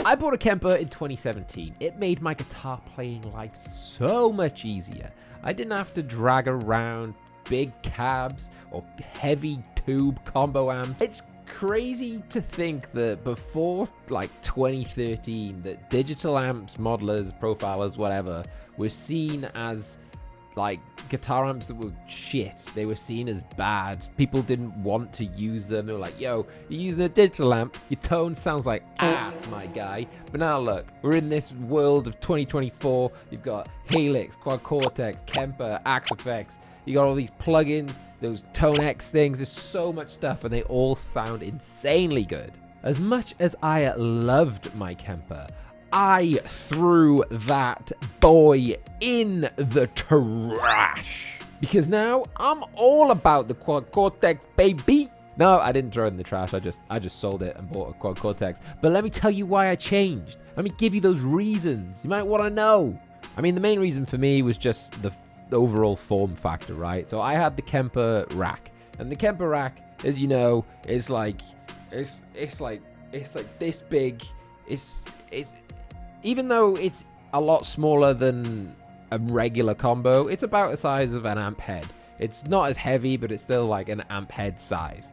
I bought a Kemper in 2017. It made my guitar playing life so much easier. I didn't have to drag around big cabs or heavy tube combo amps. It's crazy to think that before like 2013 that digital amps, modelers, profilers, whatever, were seen as like guitar amps that were shit. They were seen as bad. People didn't want to use them. They were like, yo, you're using a digital amp, your tone sounds like ass, my guy. But now look, we're in this world of 2024. You've got Helix, Quad Cortex, Kemper, Axe Effects. You got all these plugins, those Tone X things. There's so much stuff and they all sound insanely good. As much as I loved my Kemper, I threw that boy in the trash. Because now I'm all about the Quad Cortex, baby. No, I didn't throw it in the trash. I just sold it and bought a Quad Cortex. But let me tell you why I changed. Let me give you those reasons. You might want to know. I mean, the main reason for me was just the overall form factor, right? So I had the Kemper rack. And the Kemper rack, as you know, is like it's like this big. It's even though it's a lot smaller than a regular combo, it's about the size of an amp head. It's not as heavy, but it's still like an amp head size.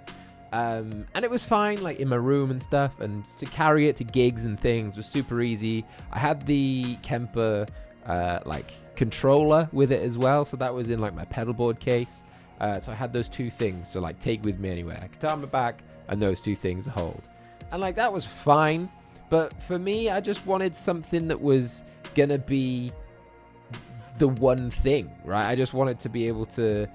And it was fine, like in my room and stuff, and to carry it to gigs and things was super easy. I had the Kemper like controller with it as well, so that was in like my pedal board case. So I had those two things to like take with me anywhere. Guitar on my back and those two things to hold. And like that was fine. But for me, I just wanted something that was going to be the one thing, right? I just wanted to be able to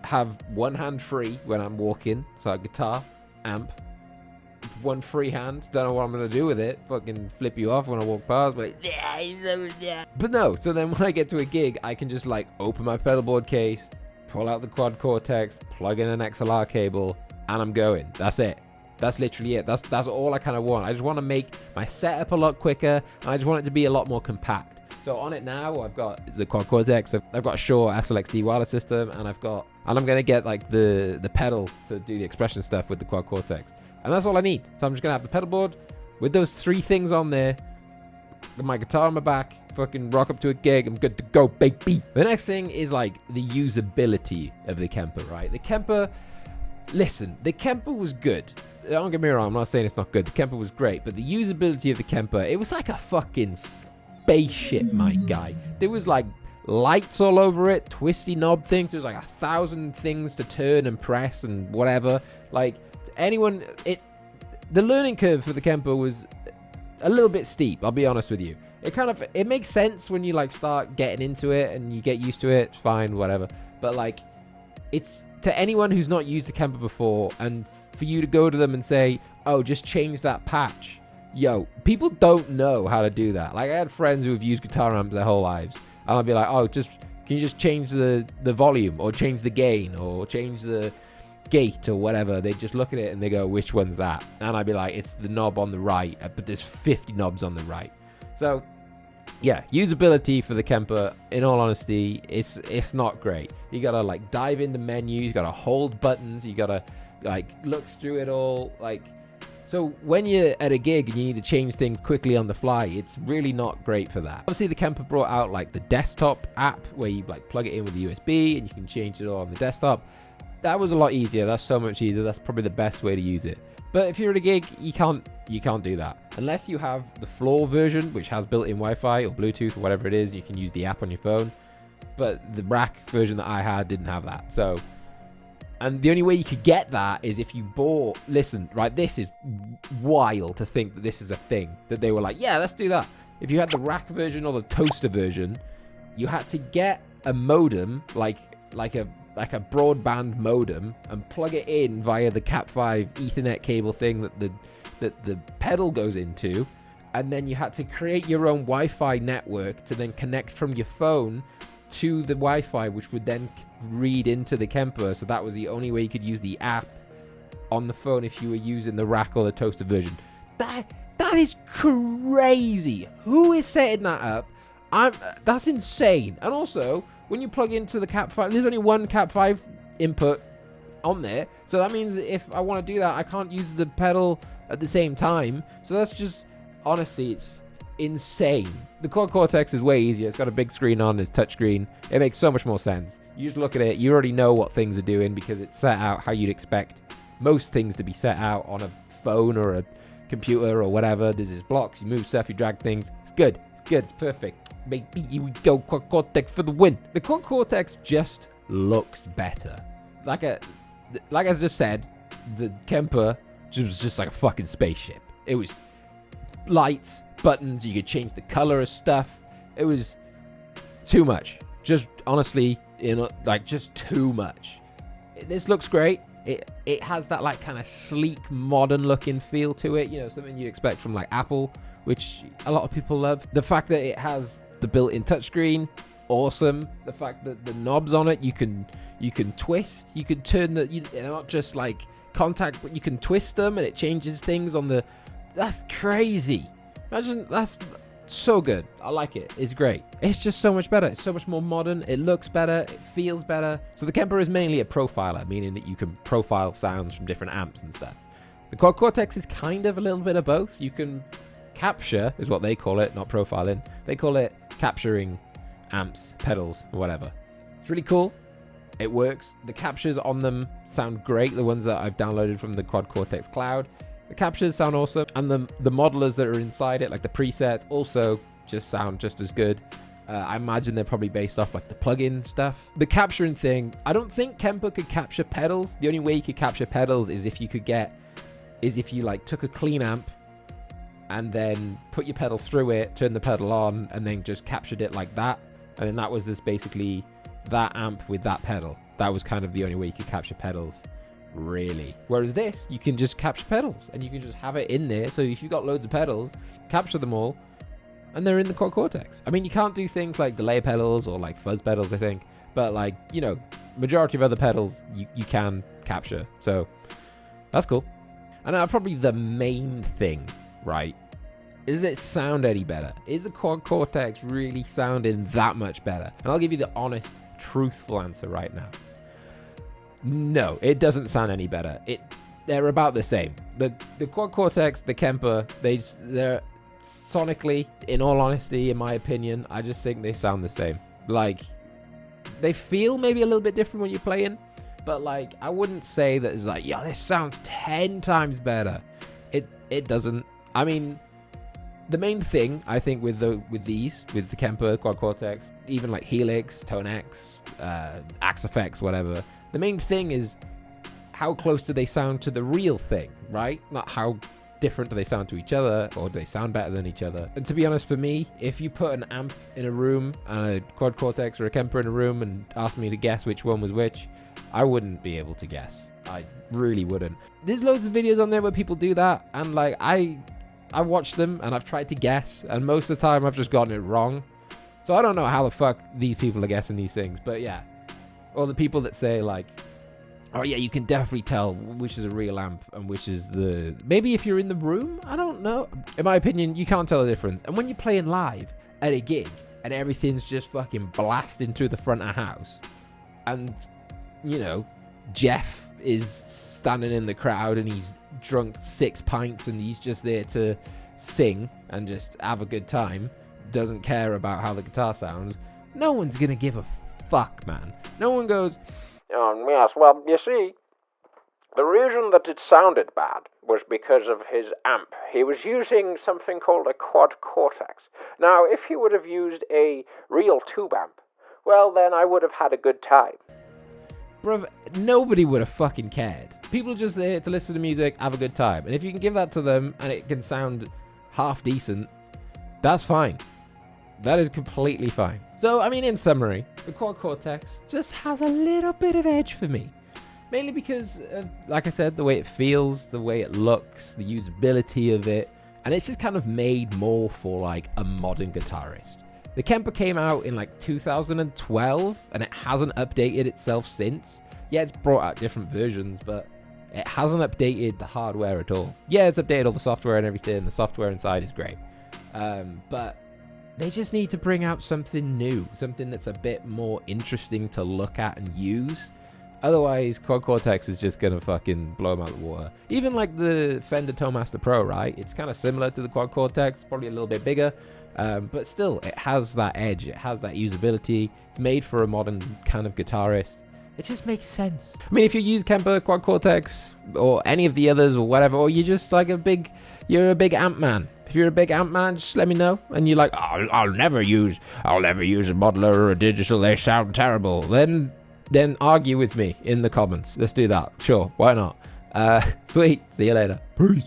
have one hand free when I'm walking. So a guitar, amp, one free hand. Don't know what I'm going to do with it. Fucking flip you off when I walk past. But no, so then when I get to a gig, I can just like open my pedal board case, pull out the Quad Cortex, plug in an XLR cable, and I'm going. That's it. That's literally it. That's all I kind of want. I just want to make my setup a lot quicker, and I just want it to be a lot more compact. So on it now, I've got the Quad Cortex. I've got a Shure SLXD wireless system, and I'm gonna get like the pedal to do the expression stuff with the Quad Cortex, and that's all I need. So I'm just gonna have the pedal board with those three things on there, with my guitar on my back, fucking rock up to a gig. I'm good to go, baby. The next thing is like the usability of the Kemper, right? The Kemper. Listen, the Kemper was good. Don't get me wrong, I'm not saying it's not good. The Kemper was great, but the usability of the Kemper, it was like a fucking spaceship, my guy. There was like lights all over it, twisty knob things. There was like 1,000 things to turn and press and whatever. Like anyone, the learning curve for the Kemper was a little bit steep, I'll be honest with you. It makes sense when you like start getting into it and you get used to it, it's fine, whatever. But like, it's to anyone who's not used the Kemper before, and for you to go to them and say, oh, just change that patch. Yo, people don't know how to do that. Like I had friends who have used guitar amps their whole lives, and I'll be like, oh, can you just change the volume, or change the gain, or change the gate, or whatever. They just look at it and they go, which one's that? And I'd be like, it's the knob on the right, but there's 50 knobs on the right. So yeah, usability for the Kemper, in all honesty, it's not great. You gotta like dive into menus, you gotta hold buttons, you gotta like look through it all. Like, so when you're at a gig and you need to change things quickly on the fly, it's really not great for that. Obviously the Kemper brought out like the desktop app where you like plug it in with the USB and you can change it all on the desktop. That was a lot easier. That's so much easier. That's probably the best way to use it. But if you're at a gig, you can't do that unless you have the floor version, which has built-in Wi-Fi or Bluetooth or whatever it is. You can use the app on your phone. But the rack version that I had didn't have that. So, and the only way you could get that is if you bought. Listen, right? This is wild to think that this is a thing that they were like, yeah, let's do that. If you had the rack version or the toaster version, you had to get a modem, like a broadband modem, and plug it in via the Cat5 Ethernet cable thing that the pedal goes into, and then you had to create your own Wi-Fi network to then connect from your phone to the Wi-Fi, which would then read into the Kemper. So that was the only way you could use the app on the phone if you were using the rack or the toaster version. That is crazy. Who is setting that up? That's insane. And also, when you plug into the Cat5, there's only one Cat5 input on there. So that means if I want to do that, I can't use the pedal at the same time. So honestly, it's insane. The Quad Cortex is way easier. It's got a big screen on, it's touchscreen. It makes so much more sense. You just look at it, you already know what things are doing because it's set out how you'd expect most things to be set out on a phone or a computer or whatever. There's just blocks, you move stuff, you drag things. It's good, it's perfect. Maybe we go Quad Cortex for the win. The Quad Cortex just looks better. Like I just said, the Kemper was just like a fucking spaceship. It was lights, buttons, you could change the color of stuff. It was too much. Just honestly, just too much. This looks great. It has that like kind of sleek, modern looking feel to it. You know, something you'd expect from like Apple, which a lot of people love. The fact that it has the built-in touchscreen, awesome. The fact that the knobs on it, you can twist. You can turn they're not just like contact, but you can twist them and it changes things on the. That's crazy. Imagine, that's so good. I like it. It's great. It's just so much better. It's so much more modern. It looks better. It feels better. So the Kemper is mainly a profiler, meaning that you can profile sounds from different amps and stuff. The Quad Cortex is kind of a little bit of both. You can capture, is what they call it, not profiling. They call it capturing amps, pedals, or whatever. It's really cool. It works. The captures on them sound great. The ones that I've downloaded from the Quad Cortex Cloud. The captures sound awesome, and the modelers that are inside it, like the presets, also just sound just as good. I imagine they're probably based off like the plugin stuff. The capturing thing, I don't think Kemper could capture pedals. The only way you could capture pedals is if you like took a clean amp and then put your pedal through it, turn the pedal on, and then just captured it like that. And then that was just basically that amp with that pedal. That was kind of the only way you could capture pedals. Really. Whereas this, you can just capture pedals and you can just have it in there. So if you've got loads of pedals, capture them all and they're in the Quad Cortex. I mean, you can't do things like delay pedals or like fuzz pedals, I think, but like, you know, majority of other pedals you can capture. So that's cool. And now probably the main thing, right? Does it sound any better? Is the Quad Cortex really sounding that much better? And I'll give you the honest, truthful answer right now. No, it doesn't sound any better. They're about the same. The Quad Cortex, the Kemper, they're sonically, in all honesty, in my opinion, I just think they sound the same. Like, they feel maybe a little bit different when you're playing, but like, I wouldn't say that it's like, yeah, this sounds 10 times better. It doesn't. I mean, the main thing I think with the Kemper, Quad Cortex, even like Helix, Tone X, Axe Effects, whatever. The main thing is how close do they sound to the real thing, right? Not how different do they sound to each other, or do they sound better than each other. And to be honest, for me, if you put an amp in a room and a Quad Cortex or a Kemper in a room and asked me to guess which one was which, I wouldn't be able to guess. I really wouldn't. There's loads of videos on there where people do that, and like I watched them and I've tried to guess, and most of the time I've just gotten it wrong. So I don't know how the fuck these people are guessing these things, but yeah. Or the people that say like, oh yeah, you can definitely tell which is a real amp and which is the... Maybe if you're in the room, I don't know. In my opinion, you can't tell the difference. And when you're playing live at a gig and everything's just fucking blasting through the front of house, and, you know, Jeff is standing in the crowd and he's drunk 6 pints and he's just there to sing and just have a good time, doesn't care about how the guitar sounds, no one's gonna give a fuck, man. No one goes, yes, well, you see, the reason that it sounded bad was because of his amp. He was using something called a Quad Cortex. Now, if he would have used a real tube amp, well, then I would have had a good time. Bruv, nobody would have fucking cared. People are just there to listen to music, have a good time. And if you can give that to them and it can sound half decent, that's fine. That is completely fine. So, I mean, in summary, the Quad Cortex just has a little bit of edge for me. Mainly because, like I said, the way it feels, the way it looks, the usability of it, and it's just kind of made more for, like, a modern guitarist. The Kemper came out in, like, 2012, and it hasn't updated itself since. Yeah, it's brought out different versions, but it hasn't updated the hardware at all. Yeah, it's updated all the software and everything. The software inside is great. But they just need to bring out something new, something that's a bit more interesting to look at and use. Otherwise, Quad Cortex is just gonna fucking blow them out of the water. Even like the Fender Toemaster Pro, right? It's kind of similar to the Quad Cortex, probably a little bit bigger, but still, it has that edge. It has that usability. It's made for a modern kind of guitarist. It just makes sense. I mean, if you use Kemper, Quad Cortex, or any of the others, or whatever, or you're just like you're a big amp man. If you're a big amp man, just let me know. And you're like, oh, I'll never use a modular or a digital. They sound terrible. Then argue with me in the comments. Let's do that. Sure, why not? Sweet. See you later. Peace.